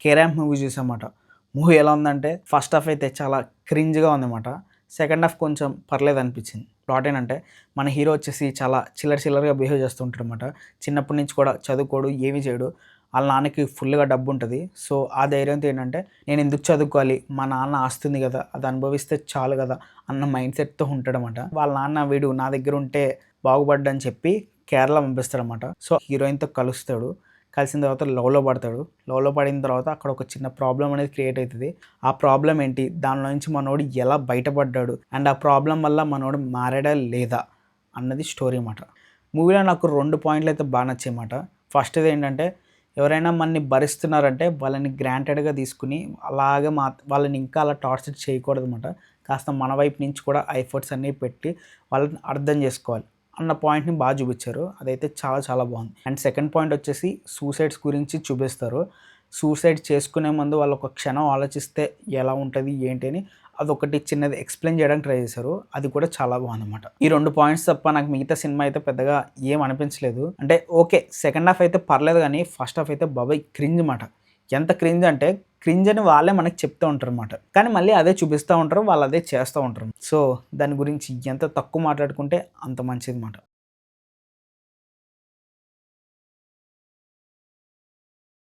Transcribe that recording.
కేరాంప్ movie చూసామాట. Movie ఎలా ఉందంటే first half అయితే చాలా క్రింజ్‌గా ఉందన్నమాట. సెకండ్ హాఫ్ కొంచెం పర్లేదనిపించింది. ప్లాట్ ఏంటంటే మన హీరో వచ్చేసి చాలా చిల్లరగా బిహేవ్ చేస్తూ ఉంటాడనమాట. చిన్నప్పటి నుంచి కూడా చదువుకోడు, ఏమీ చేయడు. ఆళ్ళ నాన్నకి ఫుల్‌గా డబ్బుంటది. సో, ఆ ధైర్యంతో ఏంటంటే నేనెందుకు చదువుకోవాలి? మా నాన్న ఆస్తి ఉంది గదా! అది అనుభవిస్తే చాలు గదా! అన్న మైండ్ సెట్‌తో ఉంటాడనమాట. వాళ్ళ నాన్న వీడు నా దగ్గరుంటే బాగుపడ్డని చెప్పి కేరళ పంపిస్తాడనమాట. సో, హీరోయిన్‌తో కలుస్తాడు. కలిసిన తర్వాత లవ్‌లో పడతాడు. లవ్‌లో పడిన తర్వాత అక్కడ ఒక చిన్న ప్రాబ్లమ్ అనేది క్రియేట్ అయితది. ఆ ప్రాబ్లమ్ ఏంటి? దానిలో నుంచి మనోడు ఎలా బయటపడ్డాడు? అండ్ ఆ ప్రాబ్లమ్ వల్ల మనోడు మారాడా లేదా? అన్నది స్టోరీ మాట. మూవీలో నాకు 2 పాయింట్లయితే నచ్చాయన్నమాట. ఫస్ట్‌ది ఏంటంటే ఎవరైనా మనల్ని భరిస్తున్నారంటే వాళ్ళని గ్రాంటెడ్‌గా తీసుకొని అలాగే వాళ్ళని ఇంకా అలా టార్చర్ చేయకూడదన్నమాట. కాస్త మన వైపు నుంచి కూడా ఆ ఎఫర్ట్స్ అన్నీ పెట్టి వాళ్ళని అర్థం చేసుకోవాలి అన్న పాయింట్‌ని చూపిచ్చారు. అదైతే చాలా బాగుంది. అండ్ సెకండ్ పాయింట్ వచ్చేసి సూసైడ్స్ గురించి చూపిస్తారు. సూసైడ్ చేసుకునే ముందు వాళ్ళు ఒక క్షణం ఆలోచిస్తే ఎలా ఉంటది? ఏంటి? అని అదొకటి చిన్నది ఎక్స్‌ప్లెయిన్ చేయడానికి ట్రై చేశారు. అది కూడా చాలా బాగుందన్నమాట. ఈ 2 పాయింట్స్ తప్ప నాకు మిగతా సినిమా అయితే పెద్దగా ఏం అనిపించలేదు. అంటే ఓకే. సెకండ్ హాఫ్ అయితే పర్లేదు గానీ ఫస్ట్ హాఫ్ అయితే బాబోయ్! క్రింజ్ మాట. ఎంత క్రింజ్ అంటే క్రింజ్ అని వాళ్ళే మనకు చెప్తూ ఉంటారన్నమాట. కానీ మళ్ళీ అదే చూపిస్తా ఉంటారు. వాళ్ళు అదే చేస్తా ఉంటారు. సో, దాని గురించి ఎంత తక్కువ మాట్లాడుకుంటే అంత మంచిది మాట.